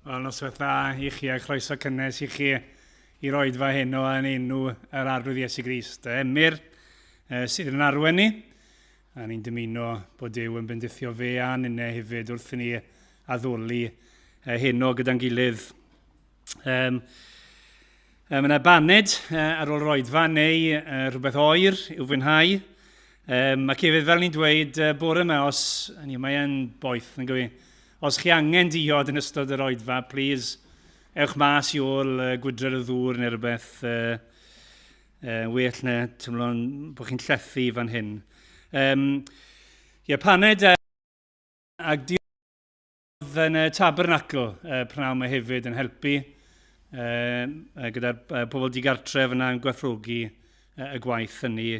Wel, noswaith dda i chi a chroeso cynnes i chi i roedfa heno yn enw yr arglwydd Iesu Grist. Emyr sydd yn arwen ni, a ni'n dymuno bod Duw yn bendithio fe a nynne hefyd wrth i ni addoli heno gyda'n gilydd. Mae yna baned ar ôl roedfa neu rhywbeth oer i'w fwynhau. Mae hefyd fel ni'n dweud bore yma, os mae'n boeth yn gywir, os chi angen diod yn ystod yr oedfa, please, ewch mas i ôl gwydred y ddŵr neu rhywbeth well na tymlon bod chi'n llethu fan hyn. Paned ag diod yn tabernacl prynhawn mae hefyd yn helpu gyda'r pobl digartref yna yn gwerthrogi y gwaith hynny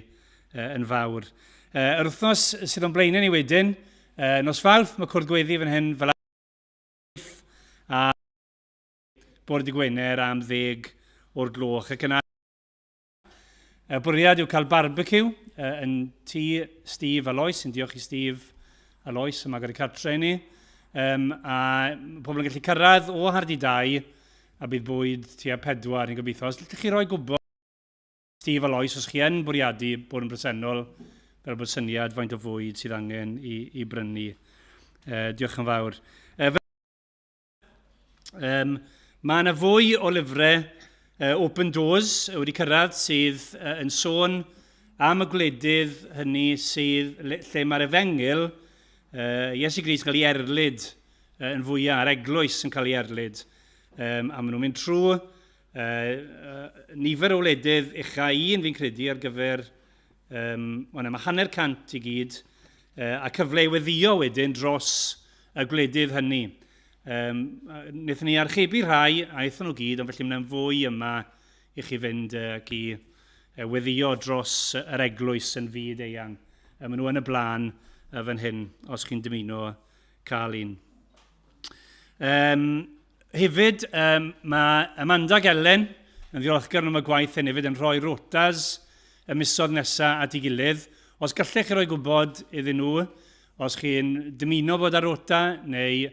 yn fawr. Yr wythnos sydd o'n blaenau ni wedyn, nos Fawrth, mae cwrdd gweddi fan hyn fel a bore dy Gwener am 10 o'r gloch. Ac yna bwriad yw cael barbecue yn tŷ Steve a Lois. Yn diolch i Steve a Lois yma gyda'i cartre ni. A pobl yn gallu cyrraedd o Hardy 2 a bydd bwyd tua 4 yn gobeithio. Os ydych chi roi gwybod Steve a Lois os chi yn bwriadu bod yn bresennol fel bod syniad faint o fwyd sydd angen i brynu. Diolch yn fawr. Mae yna fwy o lyfrau Open Doors wedi cyrraedd sydd yn sôn am y gwledydd hynny sydd lle mae'r efengil Iesu Grist yn cael ei erlyd yn fwyaf, yr eglwys yn cael ei erlyd. A maen nhw'n mynd trwy nifer o wledydd ucha un fi'n credu ar gyfer mae 100 i gyd a cyfle i weddio wedyn dros y gwledydd hynny. Wnaethon ni archebu rhai a eithon nhw gyd, ond felly mae'n fwy yma i chi fynd ac i weddio dros yr eglwys yn fyd eang. Maen nhw yn y blaen fan hyn, os chi'n dymuno cael un. Hefyd, mae Amanda Ellen yn ddiolchgar am y gwaith hyn hefyd yn rhoi rotas y misoedd nesaf at ei gilydd. Os gallech chi roi gwybod iddyn nhw, os chi'n dymuno bod ar rota neu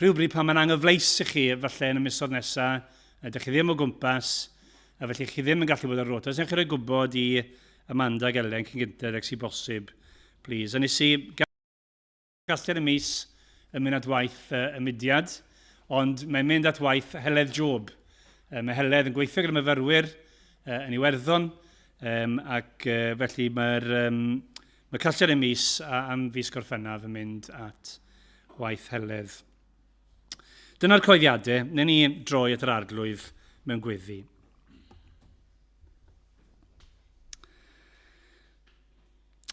rhywbryd pan mae'n anghyfleus i chi falle yn y misoedd nesaf, ydych chi ddim o gwmpas, a felly chi ddim yn gallu bod ar rota. Os ydych chi roi gwybod i Amanda Ellen cyn gyntaf ac sy'n bosib, please. A nes i gallu'r y mis yn mynd at waith y mudiad, ond mae'n mynd at waith Heledd Job. Mae Heledd yn gweithio gyda myfyrwyr yn Iwerddon, ac felly mae Casliad y mis am fus Gorffennaf yn mynd at waith Heledd. Dyna'r coeddiadau, neu ni droi at yr arglwydd mewn gweddi.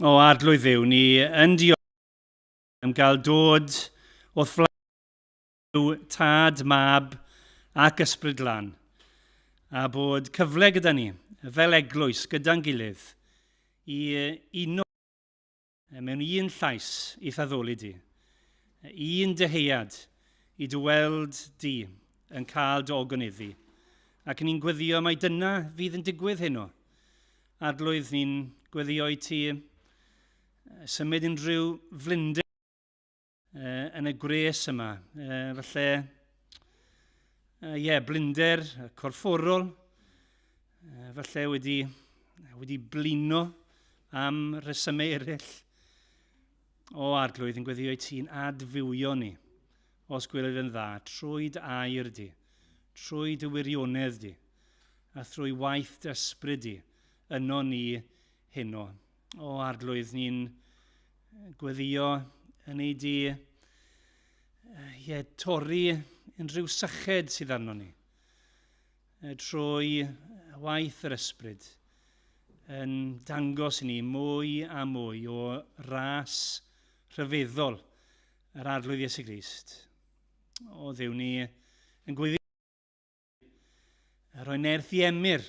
O arglwydd Dduw, ni yn diolch am gael dod wrth flaen tad, mab ac ysbryd lan, a bod cyfle gyda ni, fel eglwys gyda'n gilydd, i uno mewn un llais i thaddoli di, un deheuad i dyweld di yn cael dy ogonyddu, ac ni'n gweddio mai dyna fydd yn digwydd heno. Arglwydd ni'n gweddio i ti symud unrhyw flinder yn y gres yma. Falle, blinder corfforol, falle wedi blino am resymau eraill. O arglwydd yn gweddio i ti'n adfywio ni, os gwylid yn dda, trwy dy air di, trwy dy wirionedd di, a trwy waith dy ysbryd di, yno ni heno. O arglwydd ni'n gweddio yn ei di torri unrhyw syched sydd arno ni, trwy waith yr ysbryd, yn dangos i ni mwy a mwy o ras rhyfeddol yr arglwydd Iesu Grist. O Dduw, ni yn gweddio rhoi nerth i Emyr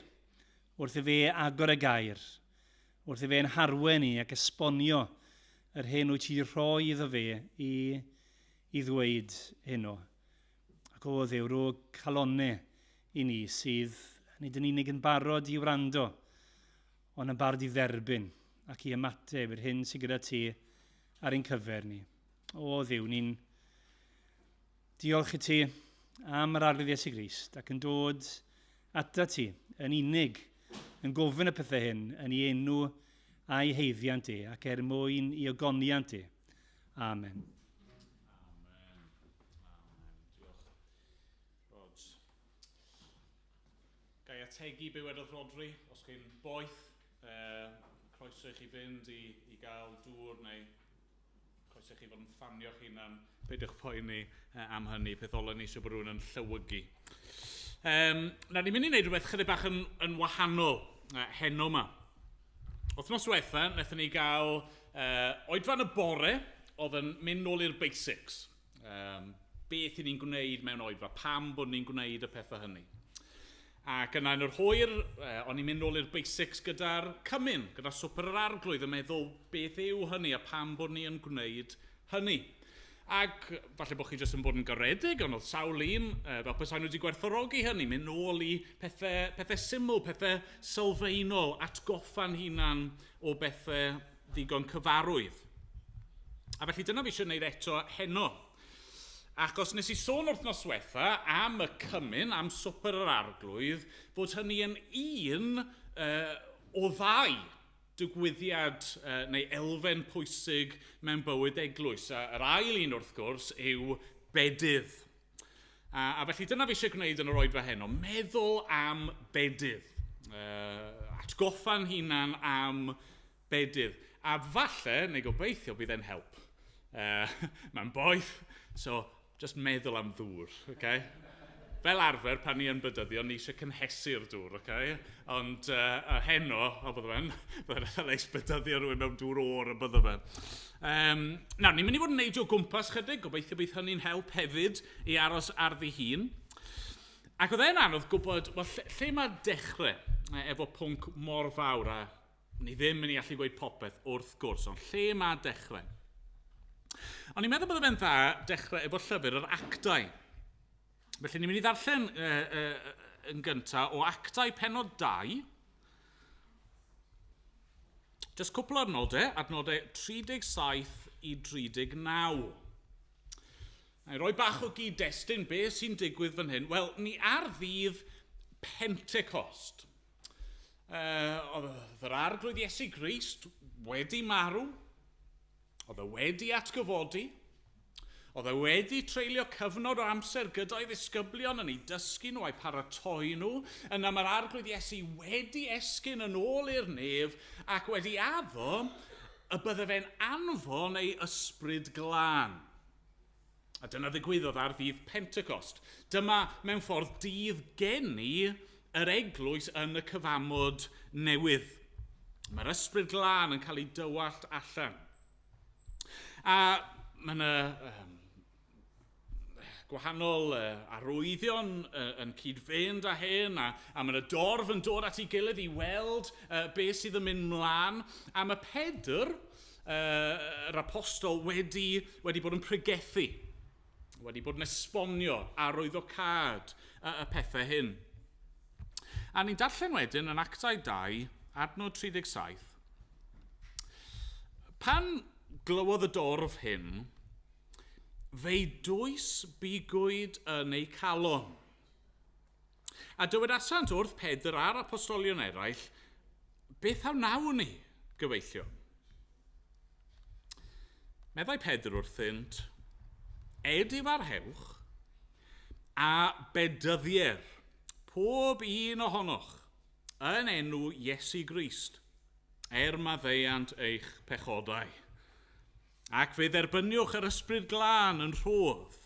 wrth i fe agor y gair, wrth i fe yn harwen ni ac esbonio yr hyn wyt ti rhoi iddo fe i ddweud heno. Ac o Dduw, rho calonau i ni sydd nid yn unig yn barod i wrando, ond yn barod i dderbyn ac i ymateb i'r hyn sydd gyda ti ar ein cyfer ni. O Dduw, ni'n diolch i ti am yr arglwydd Iesu Grist ac yn dod ata ti yn unig, yn gofyn y pethau hyn yn ei enw a'i heiddiant e ac mwyn i ogoniant e. Amen. Diolch. Gai ategu be wedodd Rodri, os chi'n boeth, croeso i chi fynd i gael dŵr neu croeso i chi fod yn ffanio'ch hunan, peidiwch poeni am hynny, peth ola ni eisiau bod rhywun yn llywygu. Na ni'n mynd i wneud rhywbeth chydig bach yn wahanol heno yma. Wythnos diwetha, wnaethon ni gael oedran y bore oedd yn mynd nôl i'r basics. Beth i ni'n gwneud mewn oedfa, pam bod ni'n gwneud y pethau hynny. Ac yna yn yr hwyr, o'n i'n mynd nôl i'r basics gyda'r cymyn, gyda swper yr arglwydd, yn meddwl beth yw hynny a pam bod ni yn gwneud hynny. Ac falle bod chi jyst yn bod yn garedig, ond oedd sawl un, fel pesa'n nhw wedi gwerthfawrogi hynny, mynd nôl i pethau syml, pethau sylfaenol, atgoffa'n hunan o bethau ddigon cyfarwydd. A felly dyna fi eisiau gwneud eto heno. Achos nes i sôn wrthnos diwetha am y cymyn, am swper yr arglwydd, fod hynny yn un o ddau digwyddiad neu elfen pwysig mewn bywyd eglwys. Yr ail un wrth gwrs yw Bedydd. A felly dyna fi eisiau gwneud yn yr oedfa heno, meddwl am Bedydd. Atgoffa'n hunan am Bedydd. A falle, neu gobeithio, bydd e'n help. Mae'n boeth, so just meddwl am ddŵr, okay? Fel arfer, pan ni yn bydyddio, ni eisiau cynhesu'r dŵr, okay? Ond heno, o bydde fe'n, byddai'n eitha leis bydyddio rhywun mewn dŵr o'r y bydde fe. Nawr, ni'n mynd i fod yn neud o gwmpas chydig, gobeithio bydd hynny'n help hefyd i aros ar ddi hun. Ac oedd e'n anodd gwybod, well, lle mae dechrau efo pwnc mor fawr, a ni ddim yn ei allu gweud popeth wrth gwrs, ond lle mae dechrau? Ond i'n meddwl bod fe'n dda dechrau efo llyfr yr actau. Felly ni'n mynd i ddarllen yn gyntaf o actau pennod 2. Just cwpl o adnodau 37 i 39. Na'i roi bach o gyd-destun beth sy'n digwydd fan hyn. Wel, ni ar ddydd Pentecost. Oedd yr arglwydd Iesu Grist wedi marw. Oedd e wedi atgyfodi, oedd e wedi treulio cyfnod o amser gyda'i ddisgyblion yn ei dysgu nhw a'i paratoi nhw, yna mae'r arglwydd Iesu wedi esgyn yn ôl i'r nef ac wedi addo y bydde fe'n anfon ei ysbryd glân. A dyna ddigwyddodd ar ddydd Pentecost. Dyma mewn ffordd dydd geni yr eglwys yn y cyfamod newydd. Mae'r ysbryd glân yn cael ei dywallt allan. A mae yna gwahanol arwyddion yn cyd-fynd â hyn, a mae yna dorf yn dod at ei gilydd i weld beth sydd yn mynd mlaen. A mae Pedr, yr apostol, wedi bod yn pregethu, wedi bod yn esbonio arwyddocad y pethau hyn. A ni'n darllen wedyn yn actau 2, adnod 37. Pan glywodd y dorf hyn, fe'i dwys bigwyd yn ei calon. A dywedasant wrth Pedr a'r apostolion eraill, beth a wnawn ni, gyfeillio? Meddai Pedr wrthynt, edifarhewch a bedyddier, pob un ohonoch, yn enw Iesu Grist, maddeuant eich pechodau. Ac fe dderbyniwch yr ysbryd glân yn rhodd.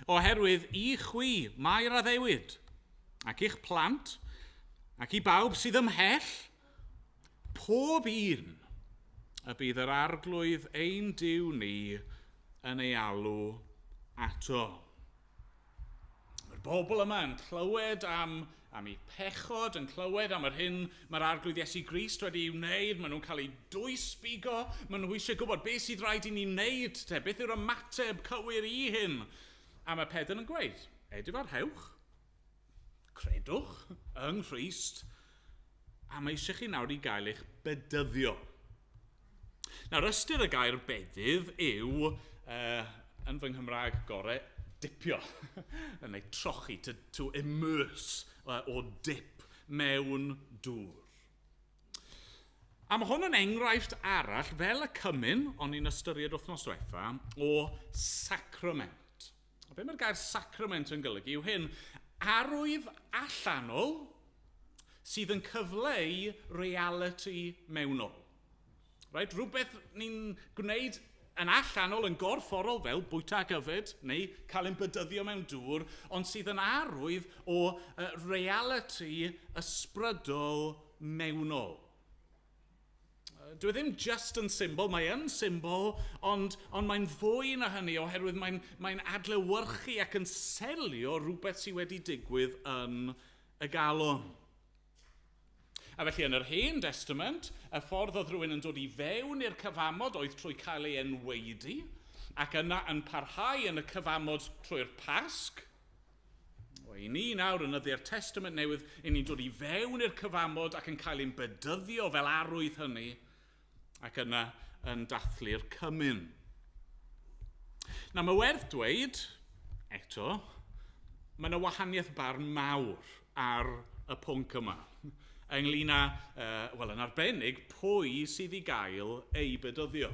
Oherwydd i chwi mae'r addewid, ac i'ch plant, ac i bawb sydd ymhell, pob un y bydd yr arglwydd ein Duw ni yn ei alw ato. Mae'r bobl yma yn clywed am ei pechod, yn clywed am yr hyn mae'r arglwydd Iesu Grist wedi i'w wneud. Maen nhw'n cael ei dwysbigo. Maen nhw eisiau gwybod beth sydd rhaid i ni wneud. Beth yw'r ymateb cywir i hyn? A mae Pedr yn gweud, edifarhewch, credwch yng Nghrist, a mae eisiau chi nawr i gael eich bedyddio. Nawr, ystyr y gair bedydd yw, yn fy Nghymraeg gorau, dipio, neu trochi, to immerse o dip mewn dŵr. A mae hwn yn enghraifft arall, fel y cymyn, o'n i'n ystyried wythnos diwetha, o sacrament. A be mae'r gair sacrament yn golygu yw hyn, arwydd allanol sydd yn cyfleu reality mewnol. Right? Rhywbeth ni'n gwneud yn allanol, yn gorfforol fel bwyta ac yfed, neu cael ein bydyddio mewn dŵr, ond sydd yn arwydd o reality ysbrydol mewnol. Dwi ddim just yn symbol, mae yn symbol, ond mae'n fwy na hynny oherwydd mae'n adlewyrchu ac yn selio rhywbeth sydd wedi digwydd yn y galon. A felly yn yr Hen Testament, y ffordd oedd rhywun yn dod i fewn i'r cyfamod oedd trwy cael ei enweidi, ac yna yn parhau yn y cyfamod trwy'r Pasg. I ni nawr yn yddi'r Testament newydd, i ni'n dod i fewn i'r cyfamod ac yn cael ein bydyddio fel arwydd hynny, ac yna yn dathlu'r cymyn. Mae werth dweud, eto, mae yna wahaniaeth barn mawr ar y pwnc yma, ynglŷn â, yn arbennig, pwy sydd i gael ei bydyddio.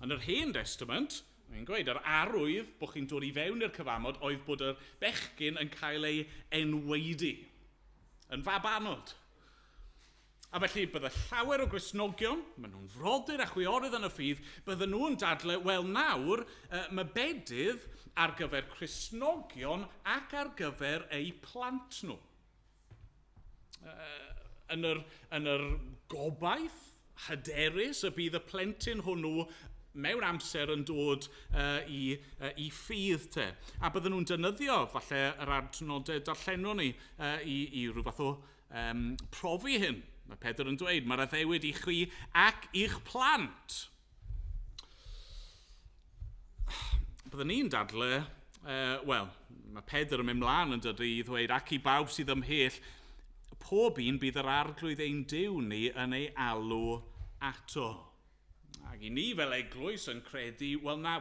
Yn yr Hen Testament, mae'n gweud, yr arwydd bod chi'n dod i fewn i'r cyfamod oedd bod y bechgyn yn cael ei enweidi, yn fabanod. A felly bydde llawer o Gristnogion, maen nhw'n frodyr a chwiorydd yn y ffydd, bydde nhw'n dadlau, wel nawr, mae Bedydd ar gyfer Cristnogion ac ar gyfer eu plant nhw. Yn yr gobaith hyderus y bydd y plentyn hwnnw mewn amser yn dod i ffydd te. A bydden nhw'n defnyddio, falle, yr adnodau darllenon ni i rhyw fath o profi hyn. Mae Pedr yn dweud, mae'r addewid i chi ac i'ch plant. Byddwn ni'n dadle, mae Pedr yn mynd mlaen yn dydy i ddweud, ac i bawb sydd ymhell, pob un bydd yr arglwydd ein Duw ni yn ei alw ato. Ac i ni fel eglwys yn credu,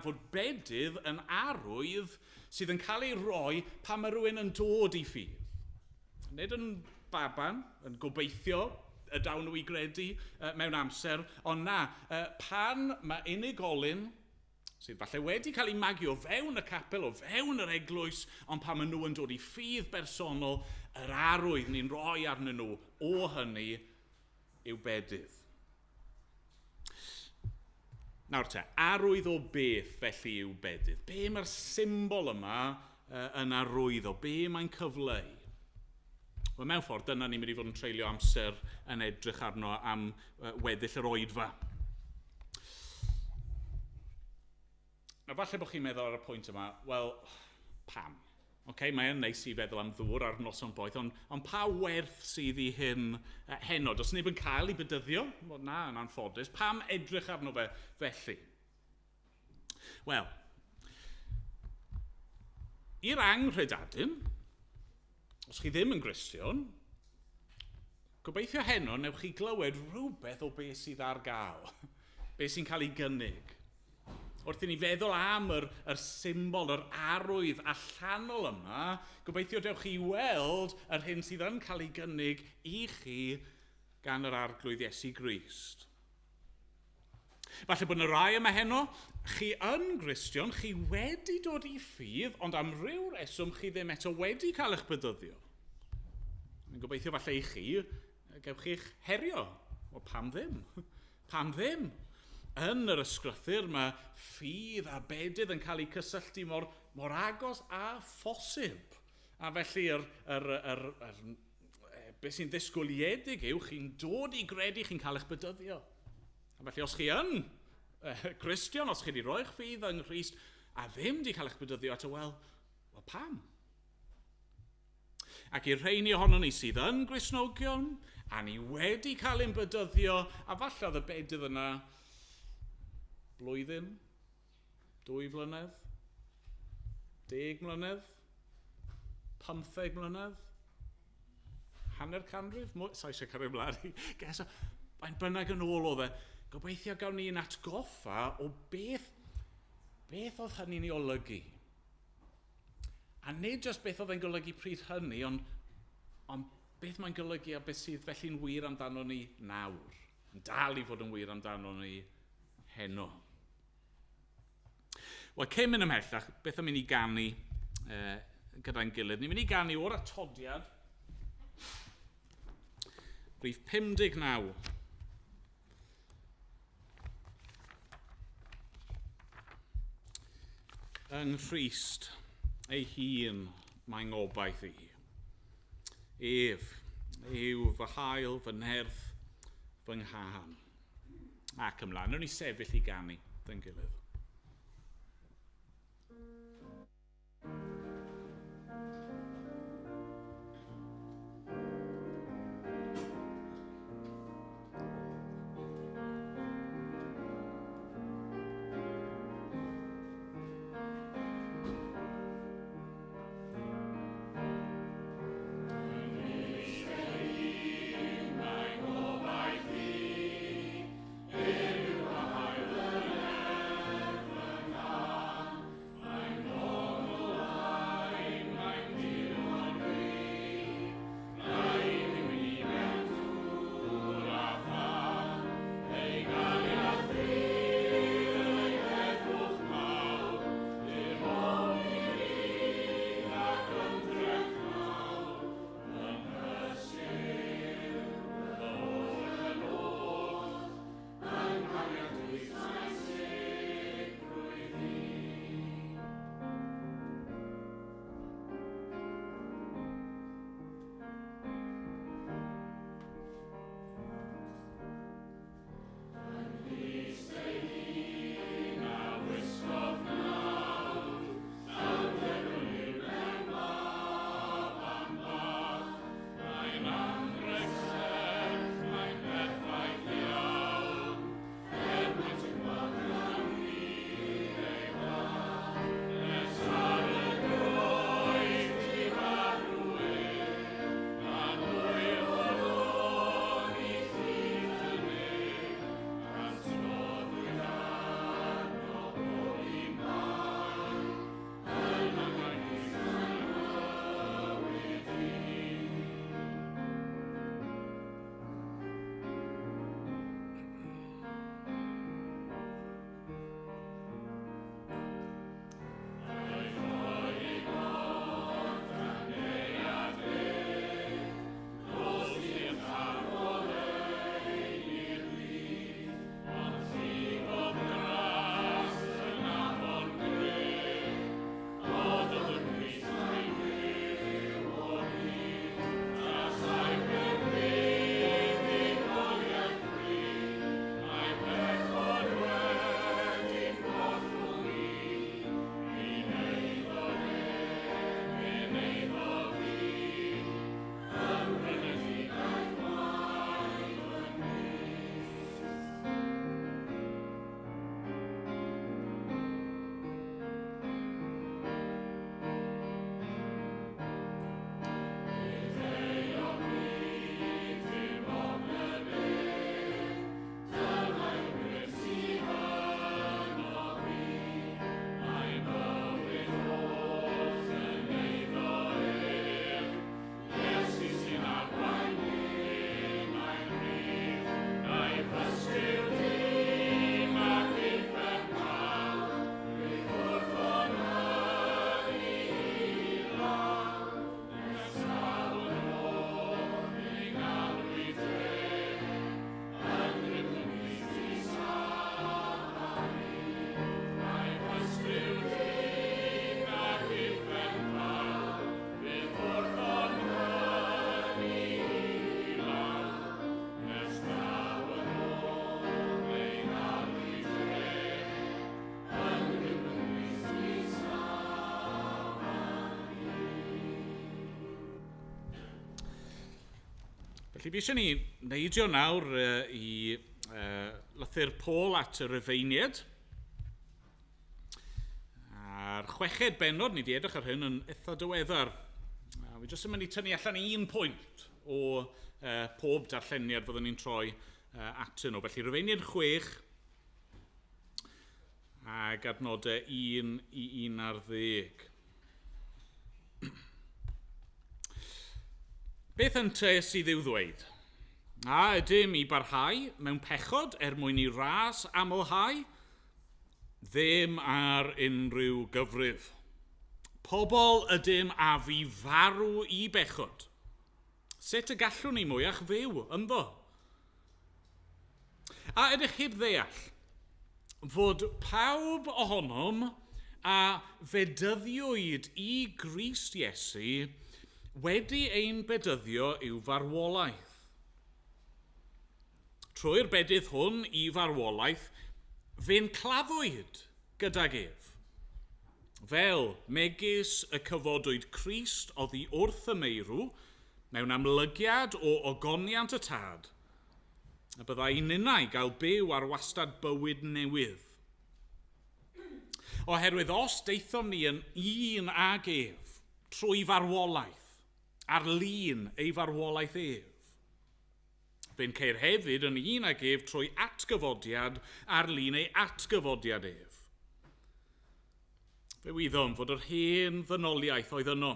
fod Bedydd yn arwydd sydd yn cael ei roi pan mae rhywun yn dod i ffydd. Nid yn baban, yn gobeithio y dawn nhw i gredu mewn amser, ond pan mae unigolyn sydd falle wedi cael ei magio fewn y capel o fewn yr eglwys, ond pan maen nhw yn dod i ffydd bersonol, yr arwydd ni'n rhoi arnyn nhw o hynny yw Bedydd. Nawr te, arwydd o beth felly yw Bedydd? Be mae'r symbol yma yn arwyddo? Be mae'n cyfleu? Wel, mewn ffordd, dyna ni'n mynd i fod yn treulio amser yn edrych arno am weddill yr oedfa. A falle bod chi'n meddwl ar y pwynt yma, wel, pam? Mae yn neis i feddwl am ddŵr ar noson boeth, ond pa werth sydd i hyn heno? Does neb yn cael ei bydyddio? Wel, yn anffodus. Pam edrych arno fe felly? Wel, i'r anghredadyn, os chi ddim yn Gristion, gobeithio heno newch chi glywed rhywbeth o beth sydd ar gael, beth sy'n cael ei gynnig. Wrth i ni feddwl am yr symbol, yr arwydd allanol yma, gobeithio dewch chi weld yr hyn sydd yn cael ei gynnig i chi gan yr arglwydd Iesu Grist. Falle bod yna rai yma heno, chi yn Gristion, chi wedi dod i ffydd, ond am ryw reswm chi ddim eto wedi cael eich bydyddio. Yn gobeithio falle i chi, gewch chi'ch herio. O, pam ddim? Pam ddim? Yn yr ysgrythyr mae ffydd a Bedydd yn cael ei cysylltu mor agos a phosib. A felly beth sy'n ddisgwyliedig yw chi'n dod i gredu chi'n cael eich bydyddio. A felly os chi yn Gristion, os chi wedi rhoi'ch ffydd yng Nghrist a ddim wedi cael eich bydyddio eto, wel pam? Ac i'r rheini ohono ni sydd yn Gristnogion, a ni wedi cael ein bydyddio, a falle oedd y Bedydd yna blwyddyn, 2 flynedd, 10 mlynedd, 15 mlynedd, hanner canrif, sa eisiau cario ymlaen i geso, mae'n bynnag yn ôl o dde, gobeithio gawn ni'n atgoffa o beth oedd hynny'n ei olygu. A nid jyst beth oedd e'n golygu pryd hynny, ond beth mae'n golygu a beth sydd felly'n wir amdano ni nawr. Yn dal i fod yn wir amdano ni heno. Wel, cyn mynd ymhellach, beth yn mynd i ganu gyda'n gilydd? Ni'n mynd i ganu o'r atodiad rhif 59. Yng Nghrist ei hun mae'n ngobaith i. Ef yw fy hael, fy nerth, fy nghahan. Ac ymlaen, nhw'n ni sefyll i ganu dy'n gilydd. Felly, fi eisiau ni neidio nawr i lythyr Paul at y Rufeiniaid. A'r chweched benod, ni wedi edrych ar hyn yn eitha diweddar. Fi jyst yn mynd i tynnu allan un pwynt o pob darlleniad fyddwn ni'n troi atyn nhw. Felly, Rufeiniaid 6 ac adnodau 1 i 11. Beth ynte sydd i'w ddweud? A ydym i barhau mewn pechod mwyn i ras amlhau? Ddim ar unrhyw gyfrif. Pobl ydym a fi farw i bechod. Sut y gallwn ni mwyach fyw ynddo? A ydych chi'n ddeall fod pawb ohonom a fedyddiwyd i Grist Iesu wedi ein bedyddio i'w farwolaeth. Trwy'r bedydd hwn i farwolaeth, fe'n claddwyd gydag ef. Fel megis y cyfodwyd Crist oddi wrth y meirw mewn amlygiad o ogoniant y tad, a byddai ninnau gael byw ar wastad bywyd newydd. Oherwydd os deithom ni yn un ag ef trwy farwolaeth, ar lun ei farwolaeth ef, fe'n ceir hefyd yn un ag ef trwy atgyfodiad ar lun ei atgyfodiad ef. Fe wyddom fod yr hen ddynoliaeth oedd yno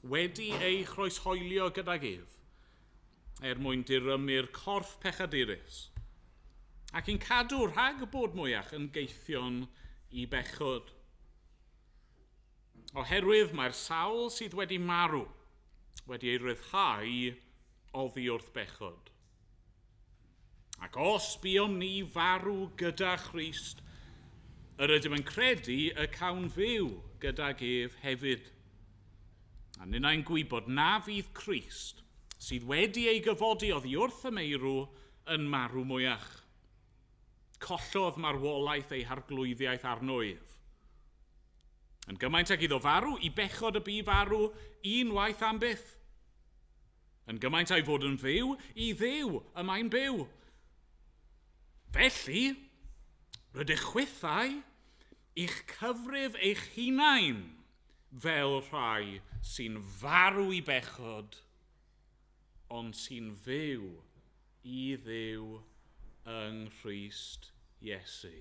wedi ei chroeshoelio gydag ef, mwyn dirymu'r corff pechadurus, ac yn cadw rhag bod mwyach yn geithion i bechod. Oherwydd mae'r sawl sydd wedi marw wedi ei ryddhau oddi wrth bechod. Ac os buom ni farw gyda Christ, yr ydym yn credu y cawn fyw gydag ef hefyd. A ninnau'n gwybod na fydd Christ, sydd wedi ei gyfodi oddi wrth y meirw, yn marw mwyach. Collodd marwolaeth ei harglwyddiaeth arno ef. Yn gymaint ag iddo farw, i bechod y bu farw, unwaith am byth. Yn gymaint ag fod yn fyw, i ddew y mae'n byw. Felly, rydych chwythau i'ch cyfrif eich hunain fel rhai sy'n farw i bechod, ond sy'n fyw i ddew yng Nghrist Iesu.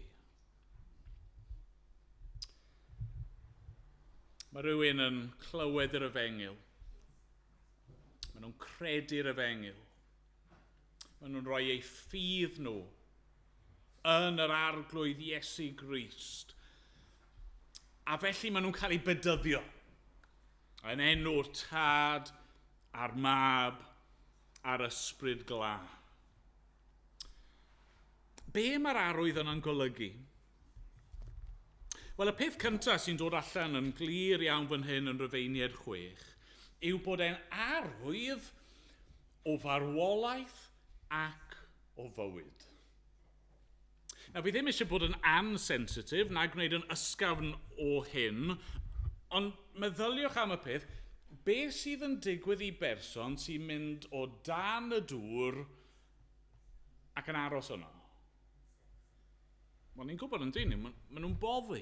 Mae rhywun yn clywed yr efengil. Maen nhw'n credu'r efengil. Maen nhw'n rhoi eu ffydd nhw yn yr arglwydd Iesu Grist. A felly maen nhw'n cael eu bedyddio yn enw'r tad, a'r mab, a'r ysbryd glân. Be mae'r arwydd yna'n golygu? Wel, y peth cyntaf sy'n dod allan yn glir iawn fan hyn yn Rufeiniaid 6 yw bod e'n arwydd o farwolaeth ac o fywyd. Nawr, fi ddim eisiau bod yn ansensitif na gwneud yn ysgafn o hyn, ond meddyliwch am y peth, be sydd yn digwydd i berson sy'n mynd o dan y dŵr ac yn aros yno? Wel, ni'n gwybod yn dyn ni, maen nhw'n boddi.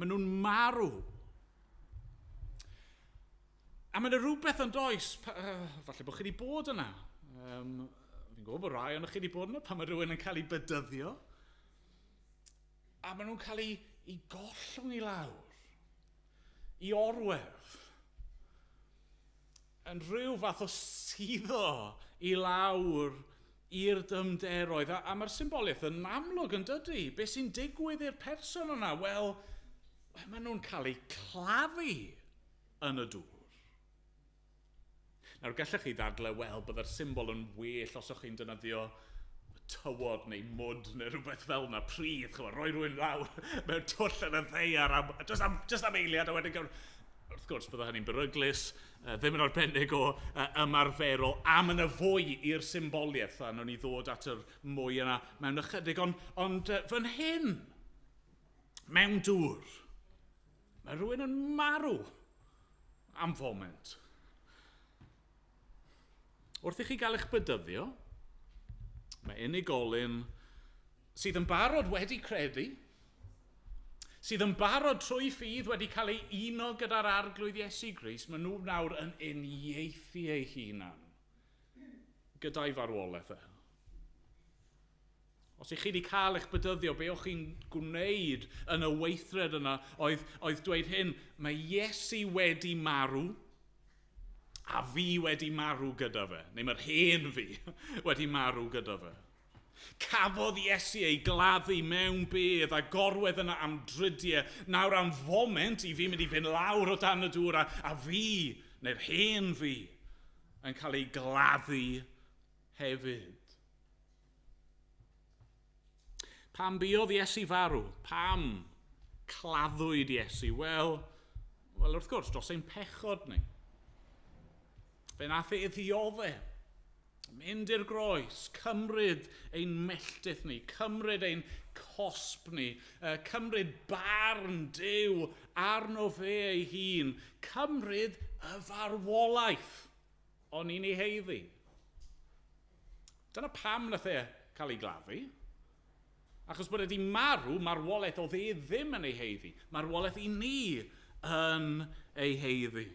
Maen nhw'n marw. A mae yna rhywbeth yn does, falle bod chi wedi bod yna. Fi'n gwybod bod rai ond chi wedi bod yna pan mae rhywun yn cael ei bedyddio. A maen nhw'n cael ei gollwng i lawr, i orwedd. Yn rhyw fath o suddo i lawr i'r dymderoedd. A mae'r symboliaeth yn amlwg yn dydy. Be sy'n digwydd i'r person yna? Wel, maen nhw'n cael eu claddu yn y dŵr. Nawr, gallech chi ddadle, wel, byddai'r symbol yn well os o'ch chi'n defnyddio tywod neu mwd neu rhywbeth fel yna, pridd, rhoi rhywun lawr mewn twll yn y ddeiar, just am eiliad, a wedyn gael... Wrth gwrs, bydda hynny'n beryglus, ddim yn arbennig o ymarferol, am yn y fwy i'r symboliaeth, a nhw'n i ddod at yr mwy yna mewn ychydig, ond fan hyn, mewn dŵr, mae rhywun yn marw am foment. Wrth i chi gael eich bedyddio, mae unigolyn sydd yn barod wedi credu, sydd yn barod trwy ffydd wedi cael ei uno gyda'r arglwydd Iesu Grist, maen nhw nawr yn uniaethu eu hunan gyda'i farwolaeth e. Os ych chi wedi cael eich bedyddio, be o'ch chi'n gwneud yn y weithred yna oedd dweud hyn, mae Iesu wedi marw, a fi wedi marw gyda fe, neu mae'r hen fi wedi marw gyda fe. Cafodd Iesu ei gladdu mewn bedd a gorwedd yna am drydiau. Nawr am foment i fi mynd i fynd lawr o dan y dŵr a fi, neu'r hen fi, yn cael ei gladdu hefyd. Pam buodd Iesu farw? Pam claddwyd Iesu? Wel, wrth gwrs, dros ein pechod ni. Fe nath ei ddiodde, mynd i'r groes, cymryd ein melltith ni, cymryd ein cosb ni, cymryd barn Duw arno fe ei hun, cymryd y farwolaeth o'n i'n ei heiddi. Dyna pam nath e cael ei gladdu. Achos bod wedi marw, marwolaeth oedd e ddim yn ei heiddi. Marwolaeth i ni yn ei heiddi.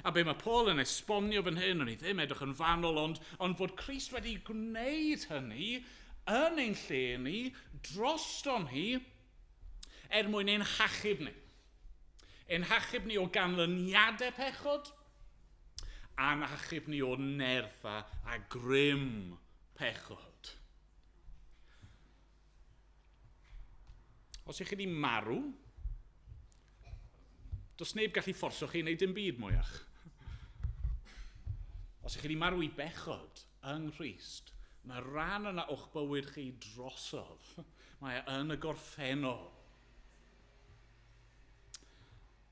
A be mae Paul yn esbonio fan hyn, o'n i ddim edrych yn fanwl, ond fod Crist wedi gwneud hynny yn ein lle ni, droston hi, mwyn ein hachub ni. Ein hachub ni o ganlyniadau pechod, a'n hachub ni o nerth a grym pechod. Os ych chi wedi marw, does neb gallu fforsio chi wneud dim byd mwyach. Os ych chi wedi marw i bechod yng Nghrist, mae rhan yna o'ch bywyd chi drosodd. Mae yn y gorffennol.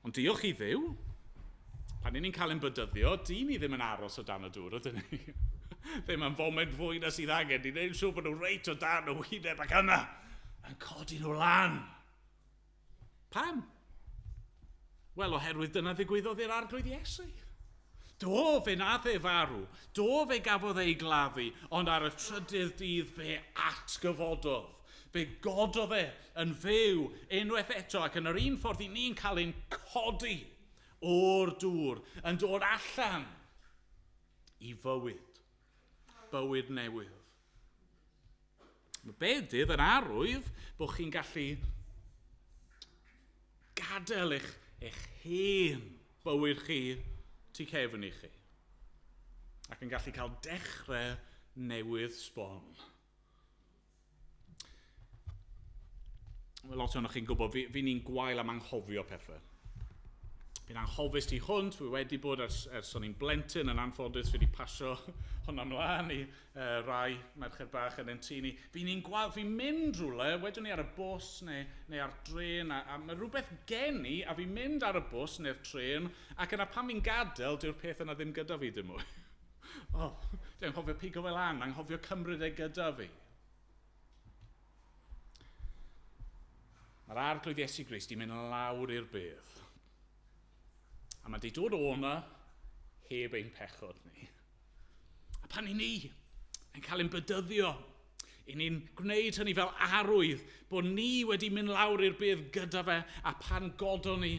Ond diolch i Dduw, pan ni'n cael ein bydyddio, di ni ddim yn aros o dan y dŵr, ydyn ni. Ddim yn foment fwy na sydd angen. Ni'n neud siŵr bod nhw reit o dan y wyneb ac yna yn codi nhw lan. Pam? Wel, oherwydd dyna ddigwyddodd i'r arglwydd Iesu. Do fe nath e farw, do fe gafodd ei gladdu, ond ar y trydydd dydd fe atgyfododd. Fe gododd e yn fyw unwaith eto, ac yn yr un ffordd i ni'n cael ein codi o'r dŵr, yn dod allan i bywyd newydd. Mae Bedydd yn arwydd bod chi'n gallu gadael eich hen bywyd chi tu cefn i chi. Ac yn gallu cael dechrau newydd sbon. Lot o'ch chi'n gwybod, fi'n ni'n gwael am anghofio pethau. Fi'n anghofus ti hwnt, fi wedi bod ers o'n i'n blentyn yn anffodus, fi wedi pasio hwnna mlaen i rai merched bach yn entini. Fi'n mynd rhywle, wedyn ni ar y bws neu ar dren, a mae rhywbeth gen i, a fi'n mynd ar y bws neu'r tren, ac yna pan fi'n gadael, dyw'r peth yna ddim gyda fi dim mwy. Dwi'n anghofio pigo fel an, anghofio cymryd e gyda fi. Mae'r arglwydd Iesu Grist di mynd lawr i'r bedd. A mae di dod o'na heb ein pechod ni. A pan i ni yn cael ein bydyddio, i ni'n gwneud hynny fel arwydd bod ni wedi mynd lawr i'r bedd gyda fe, a pan godon ni,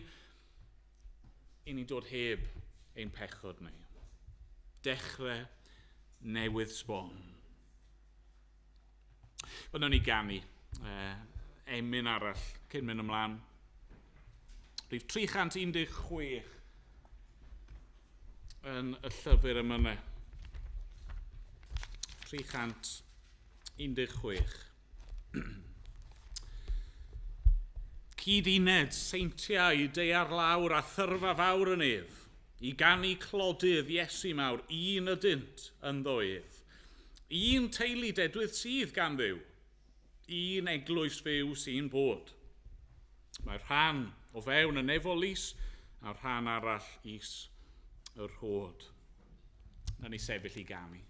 i ni'n dod heb ein pechod ni. Dechrau newydd sbon. Byddwn ni ganu emyn arall cyn mynd ymlaen. Rhif 316 yn y llyfr yma. 316. Cyd-uned seintiau deiar lawr a thyrfa fawr yn ef, i ganu clodydd Iesu mawr, un ydynt yn ddoedd. Un teulu dedwydd sydd gan Dduw, un eglwys fyw sy'n bod. Mae'r rhan o fewn y nefolus a'r rhan arall is yr rhod. Na ni sefyll i ganu.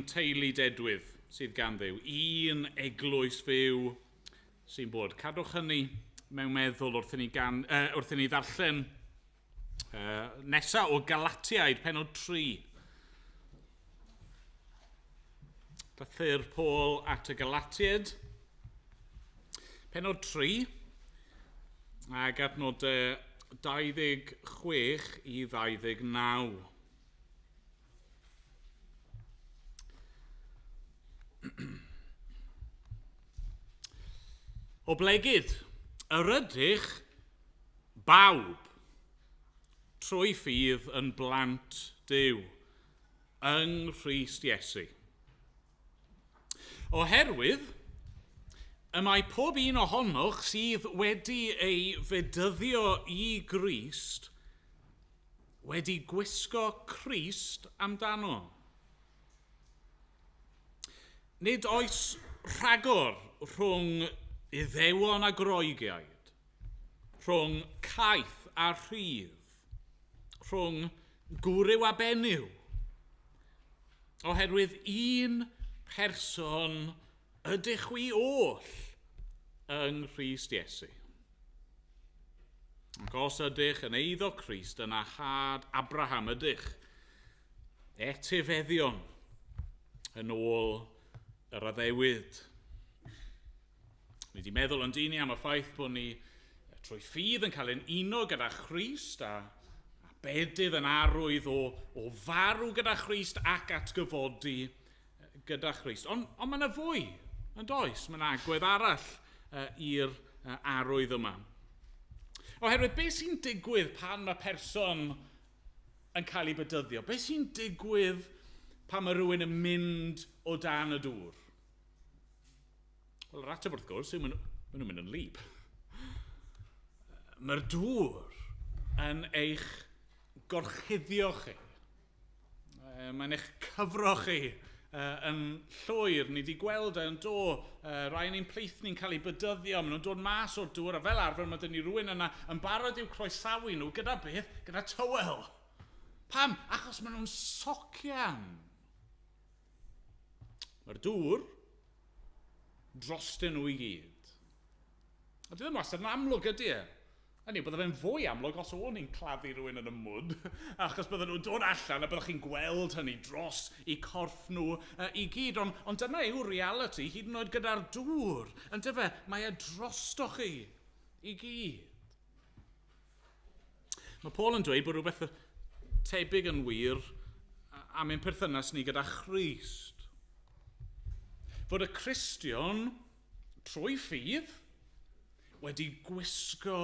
teulu dedwydd sydd gan Dduw. Un eglwys fyw sy'n bod. Cadwch hynny mewn meddwl wrth i ni ddarllen nesaf o Galatiaid, pennod 3. Llythyr Paul at y Galatiaid, pennod 3, ac adnod 26 i 29. O Bedydd, yr ydych bawb trwy ffydd yn blant Duw yng Nghrist Iesu. Oherwydd, y mae pob un ohonoch sydd wedi ei fedyddio i Grist wedi gwisgo Crist amdano. Nid oes rhagor rhwng Iddewon a Groegiaid, rhwng caeth a rhydd, rhwng gwryw a benyw, oherwydd un person ydych wi oll yng Nghrist Iesu. Ac os ydych yn eiddo Crist yn ahad Abraham ydych, etifeddion yn ôl yr addewyd. Ni wedi meddwl yn dini am y ffaith bod ni trwy ffydd yn cael ein uno gyda Christ a Bedydd yn arwydd o farw gyda Christ ac atgyfodi gyda Christ. Ond mae yna fwy, yn does? Mae yna agwedd arall i'r arwydd yma. Oherwydd, beth sy'n digwydd pan mae person yn cael ei bedyddio? Beth sy'n digwydd pan mae rhywun yn mynd o dan y dŵr? Wel, yr ateb wrth gwrs yw maen nhw'n mynd yn lib. Mae'r dŵr yn eich gorchuddio chi. Mae'n eich cyfro chi yn llwyr. Ni wedi gweld yn rai ni'n pleith ni'n cael ei bedyddio. Maen nhw'n dod mas o'r dŵr a fel arfer mae dyn ni rhywun yna yn barod i'w croesawu nhw gyda beth? Gyda tywel. Pam? Achos maen nhw'n socian. Mae'r dŵr drostyn nhw i gyd. A dwi ddim wastad yn amlwg ydy e. Hynny, bydde fe'n fwy amlwg os o'n i'n claddu rhywun yn y mwd, achos bydden nhw'n dod allan a byddwch chi'n gweld hynny dros i corff nhw i gyd. Ond dyna yw reality, hyd yn oed gyda'r dŵr. Yn dyfe, mae e drostoch chi i gyd. Mae Paul yn dweud bod rhywbeth tebyg yn wir am ein perthynas ni gyda Christ. Fod y Cristion trwy ffydd wedi gwisgo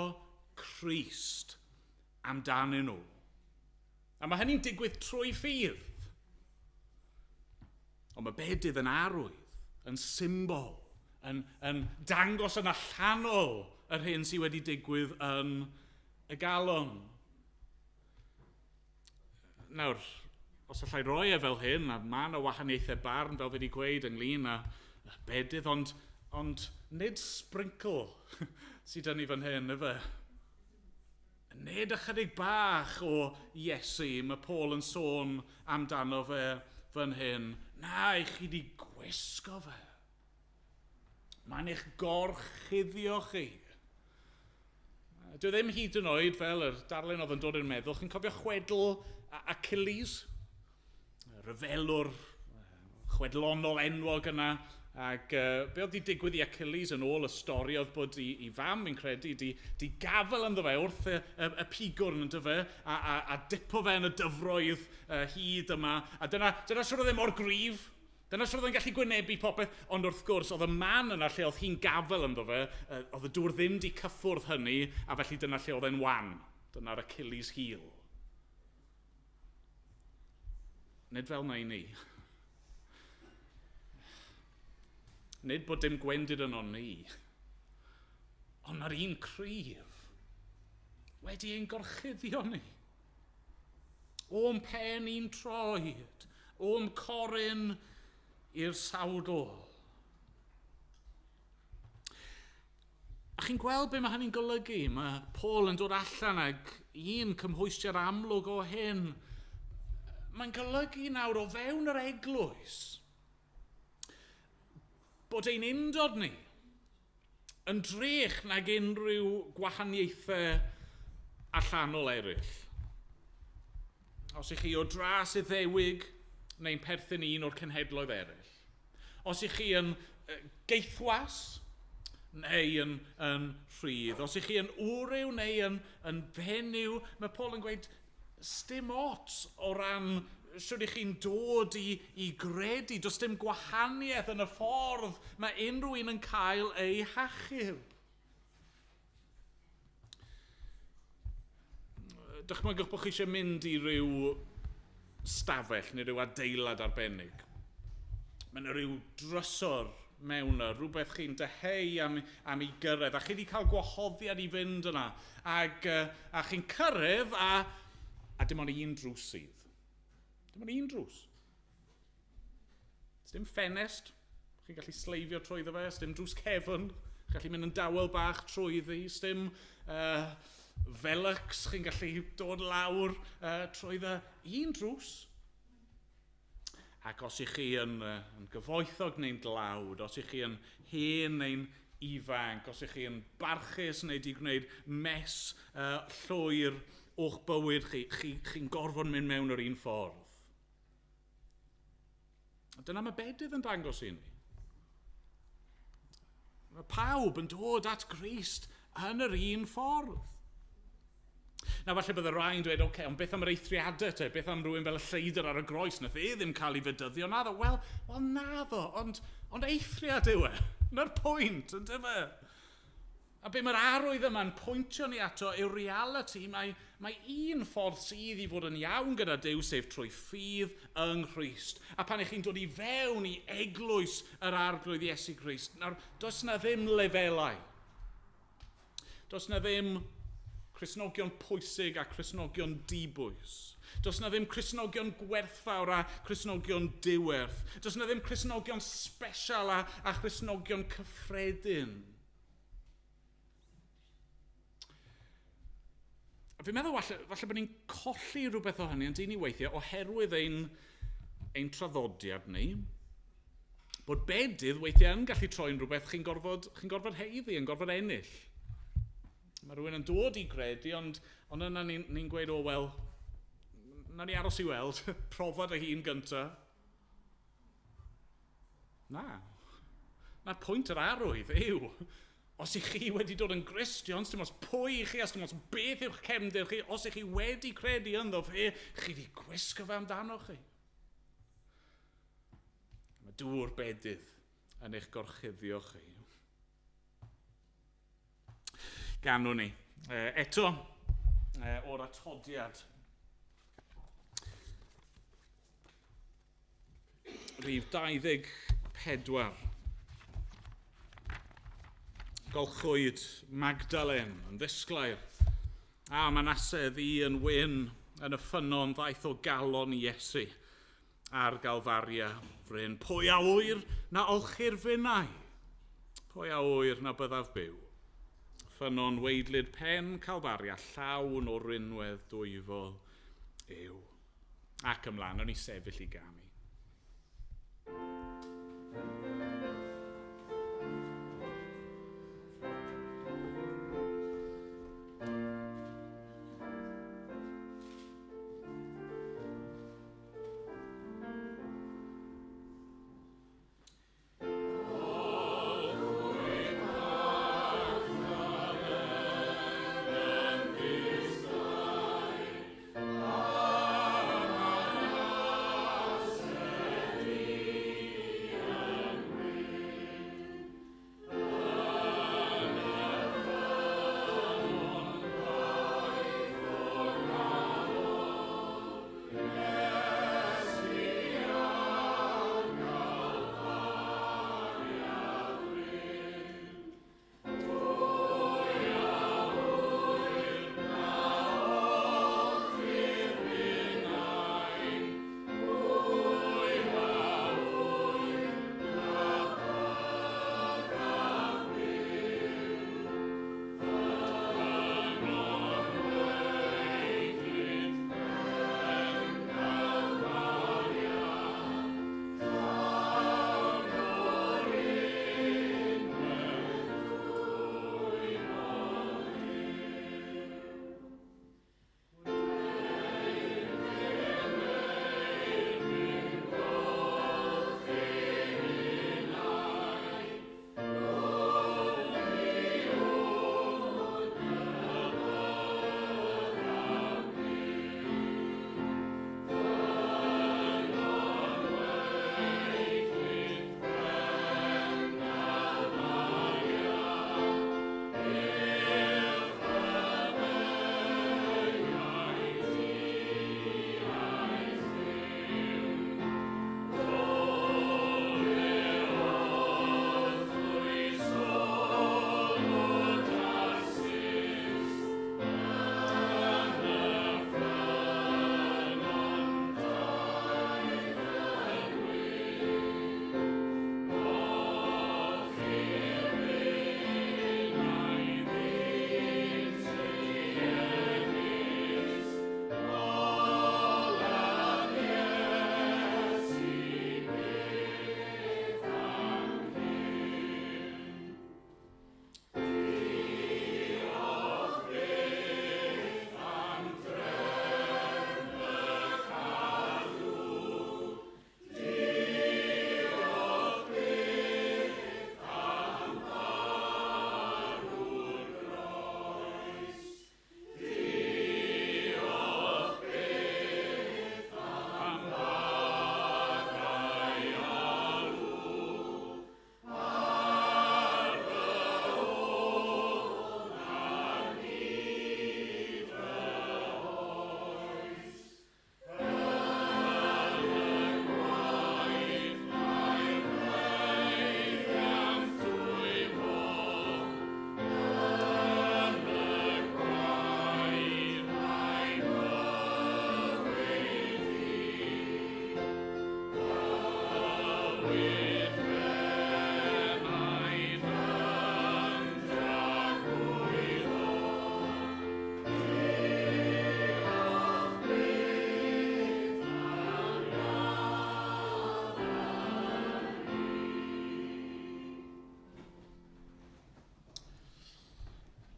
Crist amdanyn nhw. A mae hynny'n digwydd trwy ffydd. Ond mae Bedydd yn arwydd, yn symbol, yn dangos yn allanol yr hyn sydd wedi digwydd yn y galon. Nawr, os allai roi e fel hyn, a mae yna wahaniaethau barn fel wedi gweud ynglyn â Bedydd, ond nid sprinkle sydd dyn ni fan hyn, efe. Nid ychydig bach o Iesu, mae Paul yn sôn amdano fe fan hyn. Na, i chi wedi gwisgo fe. Mae'n eich gorchuddio chi. Dwi ddim hyd yn oed fel yr darlun oedd yn dod i'r meddwl. Chi'n cofio chwedl Achilles? Ryfelwr chwedlonol enwog yna. Ac be oedd wedi digwydd i Achilles yn ôl y stori oedd bod i fam, fi'n credu, di gafel ynddo fe wrth y pigwrn ynddo fe, a dipo fe yn y dyfroedd hyd yma. A dyna sydd oedd e mor gryf. Dyna sydd oedd e'n gallu gwynebu popeth. Ond wrth gwrs, oedd y man yna lle oedd hi'n gafel ynddo fe, oedd y dŵr ddim di cyffwrdd hynny, a felly dyna lle oedd e'n wan. Dyna'r Achilles heel. Nid fel na i ni. Nid bod dim gwendid yno ni, ond mae'r un cryf wedi ein gorchuddio ni. O'm pen i'n troed, o'm coryn i'r sawdl. A chi'n gweld be mae hynny'n golygu? Mae Paul yn dod allan ag un cymhwysiad amlwg o hyn. Mae'n golygu nawr o fewn yr eglwys, bod ein undod ni yn drech nag unrhyw gwahaniaethau allanol eraill. Os ych chi o dras Iddewig neu'n perthyn un o'r cenhedloedd eraill. Os ych chi yn geithwas neu yn rhydd. Os ych chi yn wryw neu yn fenyw, mae Paul yn gweud sdim ots o ran sydd ych chi'n dod i gredu. Does dim gwahaniaeth yn y ffordd mae unrhyw un yn cael ei hachub. Dychmygwch bod chi eisiau mynd i ryw stafell neu ryw adeilad arbennig. Mae yna ryw drysor mewn yna, rhywbeth chi'n deheu am ei gyrraedd, a chi wedi cael gwahoddiad i fynd yna, a chi'n cyrraedd, a dim ond un drws sydd. Dim ond un drws. Dim ffenest, chi'n gallu sleifio trwyddo fe, dim drws cefn, chi'n gallu mynd yn dawel bach trwyddi, dim felycs, chi'n gallu dod lawr trwyddo, un drws. Ac os ych chi yn gyfoethog neu'n dlawd, os ych chi yn hen neu'n ifanc, os ych chi yn barchus neu di gwneud mes llwyr o'ch bywyd chi, chi'n gorfod mynd mewn yr un ffordd. Dyna mae Bedydd yn dangos i ni. Mae pawb yn dod at Grist yn yr un ffordd. Na, falle bydd y rhai'n dweud, oce, ond beth am yr eithriadau te? Beth am rhywun fel y lleidr ar y groes? Nath e ddim cael ei fedyddio. Naddo, wel, naddo, ond eithriad yw e. Na'r pwynt, yn dyfa. A be mae'r arwydd yma'n pwyntio ni ato yw'r reality, mae un ffordd sydd i fod yn iawn gyda Duw, sef trwy ffydd yng Nghrist. A pan ych chi'n dod i fewn i eglwys yr arglwydd Iesu Grist, nawr, does na ddim lefelau. Does na ddim Cristnogion pwysig a Cristnogion dibwys. Does na ddim Cristnogion gwerthfawr a Cristnogion diwerth. Does na ddim Cristnogion special a Cristnogion cyffredin. A fi'n meddwl falle bod ni'n colli rhywbeth o hynny yn dyn ni weithiau oherwydd ein traddodiad ni, bod Bedydd weithiau yn gallu troi'n rhywbeth chi'n gorfod heiddi, yn gorfod ennill. Mae rhywun yn dod i gredu, ond yna ni'n gweud, o wel, na ni aros i weld, profod y hun gynta. Na pwynt yr arwydd yw, os ych chi wedi dod yn Gristion, dim os pwy i chi, os dim os beth yw'ch cefndir chi, os ych chi wedi credu ynddo fe, chi wedi gwisgo fe amdano chi. Mae dŵr Bedydd yn eich gorchuddio chi. Ganwn ni. Eto, o'r atodiad. Rhif 24. Golchwyd Magdalen yn ddisglair. A Manasedd yn wyn yn y ffynon ddaeth o galon Iesu ar Galfaria fryn. Pwy a wyr na olchi'r finnau? Pwy a wyr na byddaf byw? Ffynon weidlyd pen Calfaria llawn o rinwedd dwyfol yw. Ac ymlaen, o'n i sefyll i ganu.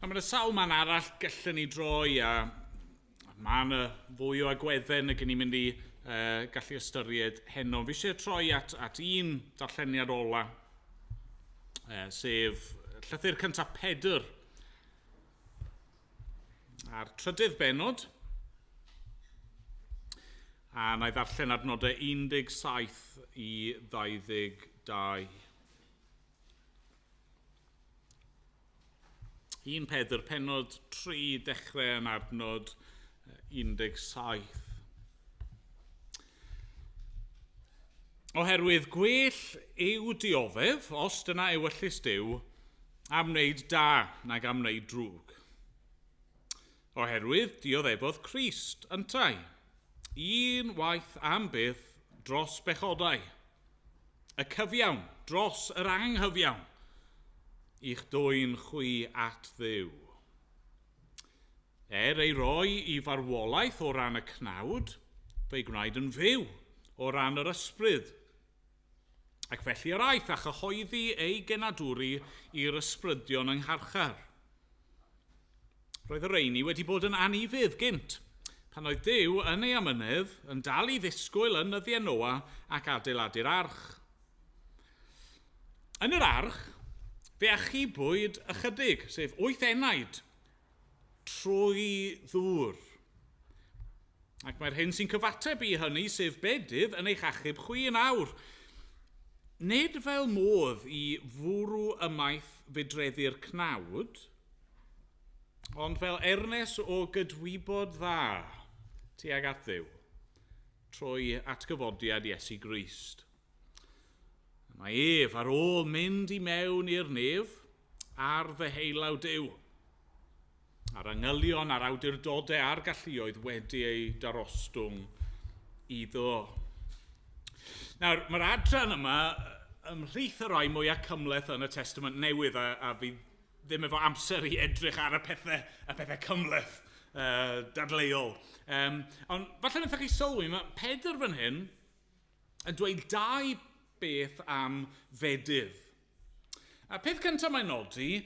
A mae yna sawl man arall gallwn ni droi a mae yna fwy o agweddau na gen i'n mynd i gallu ystyried heno. Fi eisiau troi at un darlleniad ola, sef llythyr cyntaf Pedr a'r trydydd benod. A na i ddarllen adnodau 17 i 22. 1 Pedr, penod 3, dechrau yn adnod 17. Oherwydd gwell yw dioddef, os dyna ewyllus Duw, am wneud da nag am wneud drwg. Oherwydd dioddebodd Crist yntai, un waith am byth dros bechodau, y cyfiawn dros yr anghyfiawn, i'ch dwyn chwi at Dduw. Ei roi i farwolaeth o ran y cnawd, fe'i gwnaed yn fyw o ran yr ysbryd. Ac felly yr aeth a chyhoeddi ei genadwri i'r ysbrydion yng ngharchar. Roedd y reini wedi bod yn anifydd gynt, pan oedd Duw yn ei amynedd yn dal i ddisgwyl yn yddiau Noa ac adeiladu'r arch. Yn yr arch, fe achubwyd ychydig, sef 8 enaid, trwy ddŵr. Ac mae'r hyn sy'n cyfateb i hynny, sef Bedydd, yn eich achub 6 awr. Nid fel modd i fwrw ymaith fydreddi'r cnawd, ond fel ernes o gydwybod dda tuag at Dduw, trwy atgyfodiad Iesu Grist. Mae ef ar ôl mynd i mewn i'r nef ar ddeheulaw Duw, a'r angylion a'r awdurdodau a'r galluoedd wedi ei darostwng iddo. Nawr, mae'r adran yma ymhlith y rai mwyaf cymhleth yn y Testament Newydd, a fi ddim efo amser i edrych ar y pethau cymhleth dadleuol. Ond falle wnaethoch chi sylwi, mae Pedr fan hyn yn dweud 2 beth am fedydd. A peth cyntaf mae'n nodi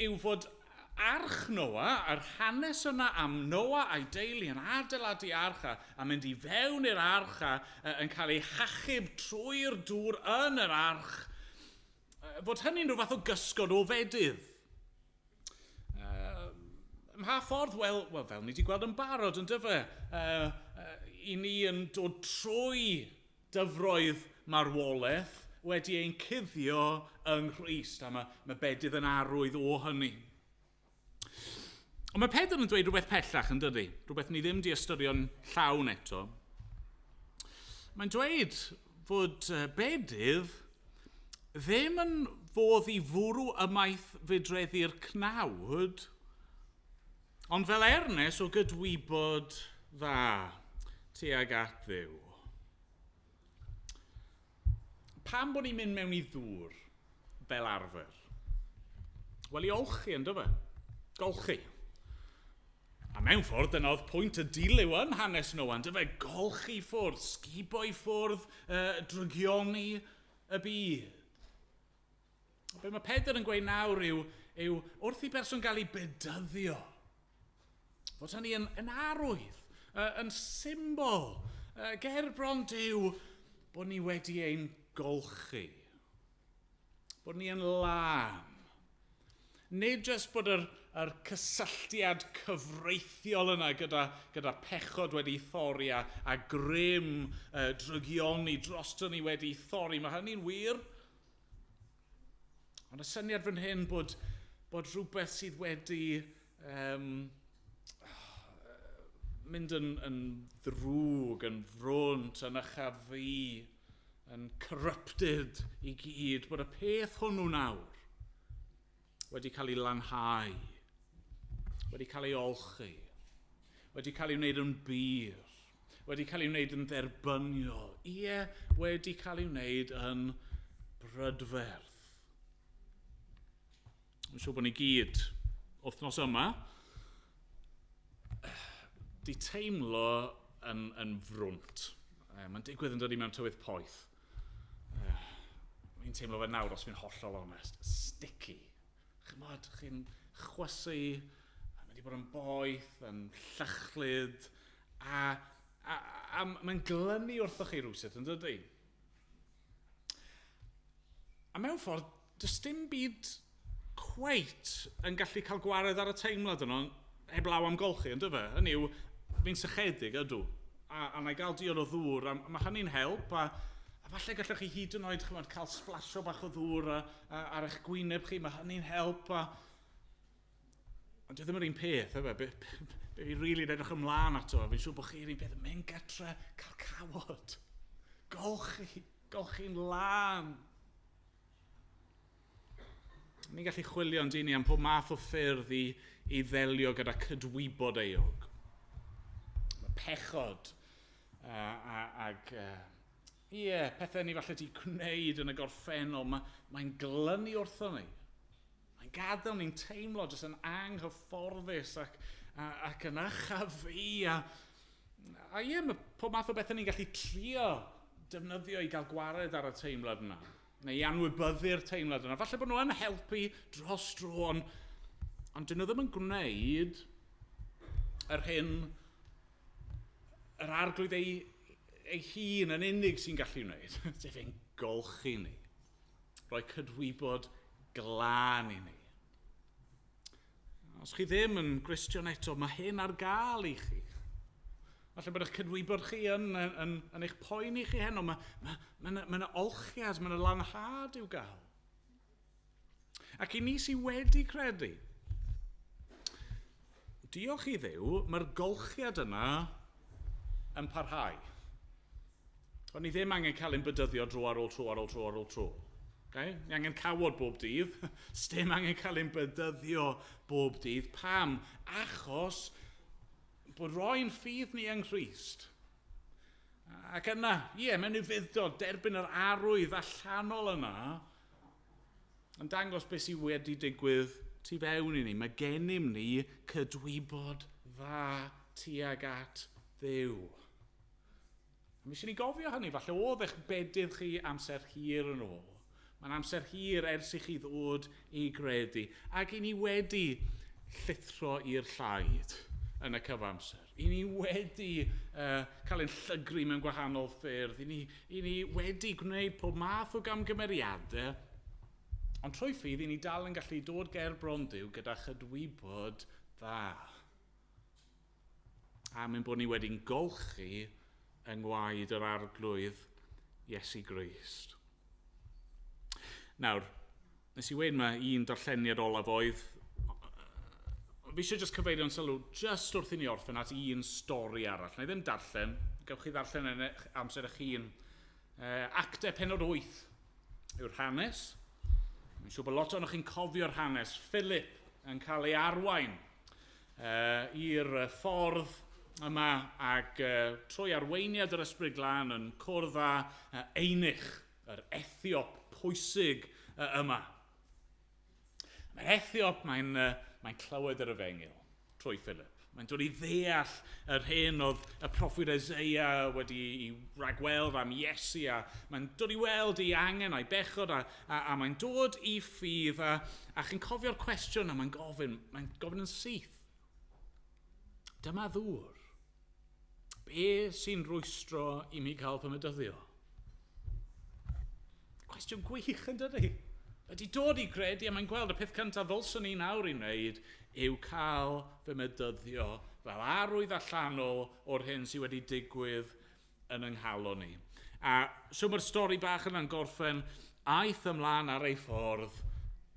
yw fod arch Noa, a'r hanes yna am Noa a'i deulu yn adeiladu arch a mynd i fewn i'r arch yn cael ei hachub trwy'r dŵr yn yr arch, fod hynny'n rhyw fath o gysgod o fedydd. Mha ffordd, wel, fel ni wedi gweld yn barod, yn dyfa, i ni yn dod trwy dyfroedd marwolaeth wedi ein cuddio yng Nghrist, a mae Bedydd yn arwydd o hynny. Ond mae Pedr yn dweud rhywbeth pellach yn dydy, rhywbeth ni ddim di ystyrion llawn eto. Mae'n dweud fod Bedydd ddim yn fodd i fwrw ymaith fydreddi'r cnawd, ond fel ernes o gydwybod dda tuag at Dduw. Pam bod ni'n mynd mewn i ddŵr fel arfer? Wel, i olchi yn dyfa, golchi. A mewn ffordd, dyna oedd pwynt y dilyw yn hanes Noa, yn dyfa, golchi ffwrdd, sgibo i ffwrdd, drygioni y byd. Be mae Pedr yn gweud nawr yw wrth i berson gael ei bedyddio, fod hynny yn arwydd, yn symbol, gerbron Duw, bod ni wedi ein golchi, bod ni yn lam. Nid jyst bod yr cysylltiad cyfreithiol yna gyda pechod wedi thorri a grym drygioni drosto ni wedi thorri. Mae hynny'n wir. Ond y syniad fan hyn bod rhywbeth sydd wedi mynd yn ddrwg, yn frwnt, yn ychafu, yn corrupted i gyd, bod y peth hwnnw nawr wedi cael ei lanhau, wedi cael ei olchi, wedi cael ei wneud yn byr, wedi cael ei wneud yn dderbyniol, wedi cael ei wneud yn brydferth. Mae'n siŵr bod ni gyd, wythnos yma, di teimlo yn frwnt. Mae'n digwydd yn dod i mewn tywydd poeth. Mae'n teimlo fe nawr, os fi'n hollol onest, sticky. Chymod, chi'n chwysu, mae wedi bod yn boeth, yn llychlyd, a mae'n glynu wrthoch chi rwysyd, yn dydy? A mewn ffordd, does dim byd cweit yn gallu cael gwared ar y teimlad yno, heblaw am golchi, yn dyfa? Hynny yw, fi'n sychedig ydw, a na i gael diod o ddŵr, a mae hynny'n help, a falle gallwch chi hyd yn oed cael splasio bach o ddŵr ar eich gwyneb chi, mae hynny'n help, ond ddim yr un peth, be fi rili edrych ymlaen ato, fi'n siŵr bod chi'r un peth yn mynd gytre, cael cawod, golchi'n lan. Ni'n gallu chwilio yn dyn ni am pob math o ffyrdd i ddelio gyda cydwybod eog. Mae pechod pethau ni falle di gwneud yn y gorffennol, mae'n glynu wrtho ni. Mae'n gadael ni'n teimlo jyst yn anghyfforddus ac yn ychafu. Mae pob math o bethau ni'n gallu trio defnyddio i gael gwared ar y teimlad yna. Neu i anwybyddu'r teimlad yna. Falle bod nhw yn helpu dros dro, ond dyn nhw ddim yn gwneud yr arglwydd ei hun yn unig sy'n gallu wneud, sef ein golchi ni. Rhoi cydwybod glân i ni. Os chi ddim yn Gristion eto, mae hyn ar gael i chi. Falle bod eich cydwybod chi yn eich poeni chi heno, mae'n olchiad, mae'n lanhad i'w gael. Ac i ni sydd wedi credu, diolch i Dduw, mae'r golchiad yna yn parhau. Ond ni ddim angen cael ein bydyddio dro ar ôl tro ar ôl tro ar ôl tro. Okay? Ni angen cawod bob dydd, sdim angen cael ein bydyddio bob dydd. Pam? Achos bod roi'n ffydd ni yng Nghrist. Ac yna, mewn i fuddod, derbyn yr arwydd allanol yna, yn dangos beth sydd wedi digwydd tu fewn i ni. Mae gennym ni cydwybod dda tuag at Dduw. Mi eisiau ni gofio hynny, falle oedd eich bedydd chi amser hir yn ôl. Mae'n amser hir ers i chi ddod i gredu. Ac i ni wedi llithro i'r llaid yn y cyfamser. I ni wedi cael ein llygru mewn gwahanol ffyrdd. I ni wedi gwneud pob math o gamgymeriadau. Ond trwy ffydd, i ni dal yn gallu dod ger bron Duw gyda chydwybod dda. A mynd bod ni wedi'n golchi yng ngwaed yr arglwydd Iesu Grist. Nawr, nes i weid mae un darlleniad olaf oedd, fi eisiau jyst cyfeirio'n sylw jyst wrth i ni orffen at un stori arall. Na i ddim darllen, gewch chi ddarllen yn amser eich hun. Actau pennod 8 yw'r hanes. Mi'n siŵr bod lot o'ch chi'n cofio'r hanes. Philip yn cael ei arwain i'r ffordd yma ac trwy arweiniad yr Ysbryd Glân yn cwrdd â Einich, yr Ethiop pwysig yma. Mae'r Ethiop, mae'n clywed yr efengil trwy Philip. Mae'n dod i ddeall yr hyn oedd y proffwyd Eseia wedi i ragweld am Iesu, a mae'n dod i weld ei angen a'i bechod, a mae'n dod i ffydd, a chi'n cofio'r cwestiwn, a mae'n gofyn yn syth. Dyma ddŵr. Be sy'n rwystro i mi gael fy medyddio? Cwestiwn gwych yn dydy. Ydy dod i gredu, a mae'n gweld y peth cyntaf ddylswn ni nawr i wneud yw cael fy medyddio fel arwydd allanol o'r hyn sydd wedi digwydd yn ynghalon ni. A so mae'r stori bach yna'n gorffen, aeth ymlaen ar ei ffordd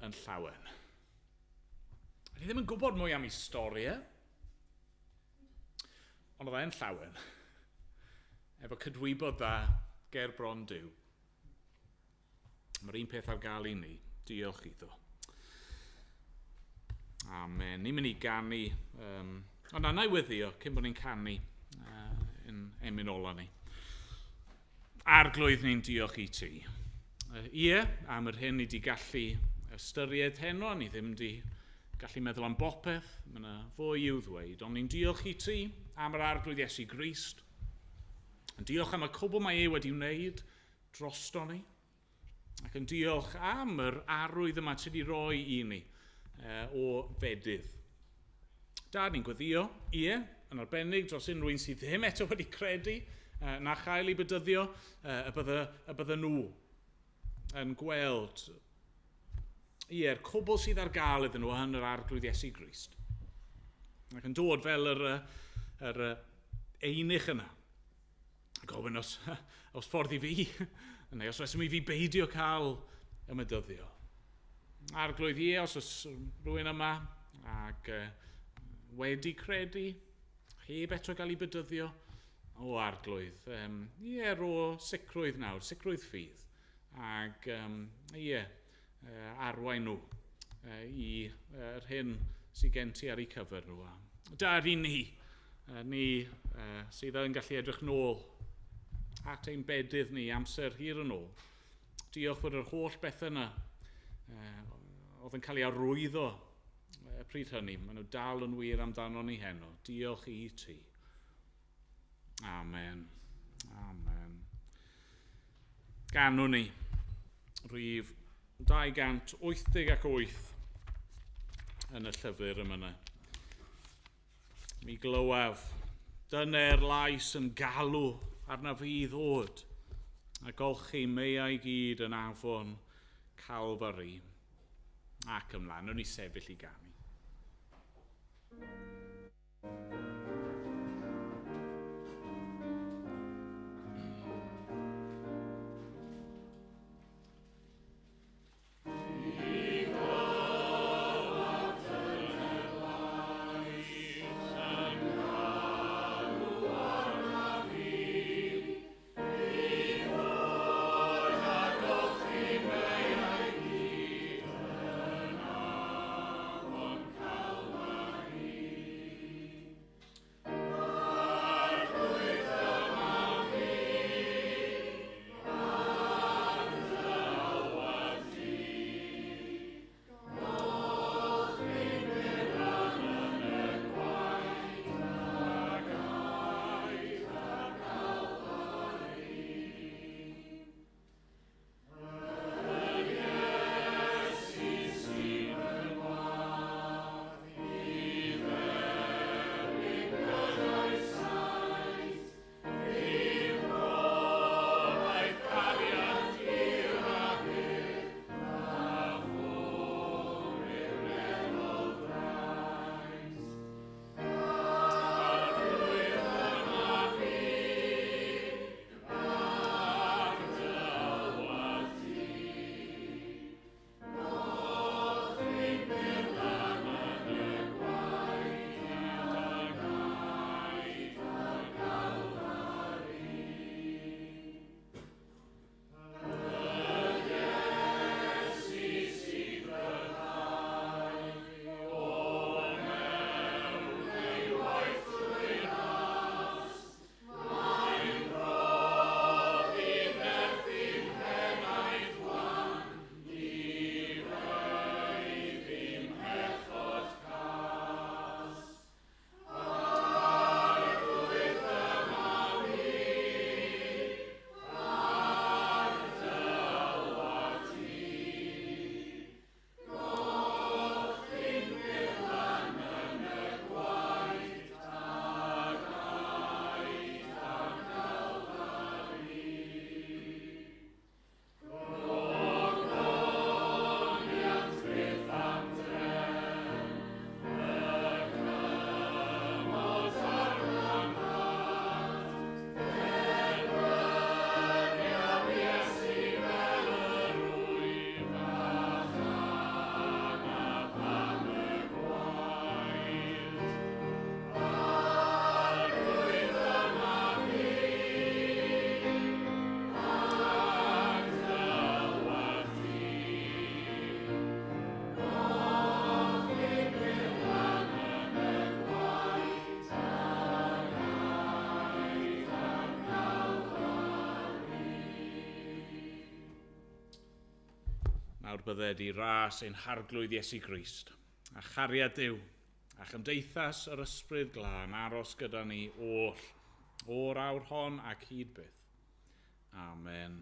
yn llawen. Ni ddim yn gwybod mwy am ei stori, ond oedd e'n llawen, efo cydwybod dda ger bron Duw. Mae'r un peth ar gael i ni. Diolch iddo. Amen. Ni'n mynd i ganu, ond na i weddio, cyn bod ni'n canu yn emyn ola ni. Arglwydd ni'n diolch i ti. Am yr hyn ni di gallu ystyried heno, ni ddim di gallu meddwl am bopeth, mae yna fwy i'w ddweud, ond ni'n diolch i ti am yr arglwydd Iesu Grist. Diolch am y cwbl mae wedi wneud drosto ni. Ac yn diolch am yr arwydd yma ti wedi roi i ni o Bedydd. Da, ni'n gweddio, yn arbennig dros unrhyw un sydd ddim eto wedi credu na chael ei bedyddio, y bydda nhw yn gweld cwbl sydd ar gael iddyn nhw yn yr arglwydd Iesu Grist. Ac yn dod fel yr einych yna. Gofyn os ffordd i fi, neu os reswm i fi beidio cael y medyddio. Arglwydd os oes rhywun yma ac wedi credu, heb eto gael ei bedyddio, o arglwydd. Ro sicrwydd nawr, sicrwydd ffydd. Ac arwain nhw i'r hyn sydd gen ti ar eu cyfer nhw. Dar i ni sydd yn gallu edrych nôl at ein bedydd ni amser hir yn ôl. Diolch fod yr holl beth yna oedd yn cael ei arwyddo pryd hynny. Maen nhw dal yn wir amdano ni heno. Diolch i ti. Amen. Amen. Ganwn ni rhif 288 yn y llyfr yma. Mi glywaf, dyna'r lais yn galw arna fi ddod, a golchi meiau gyd yn afon Calvary, ac ymlaen, nhw'n ni sefyll i ganu. Nawr bydded i ras ein harglwydd Iesu Grist, a chariad Duw, a chymdeithas yr ysbryd glân aros gyda ni o'r awr hon ac hyd byth. Amen.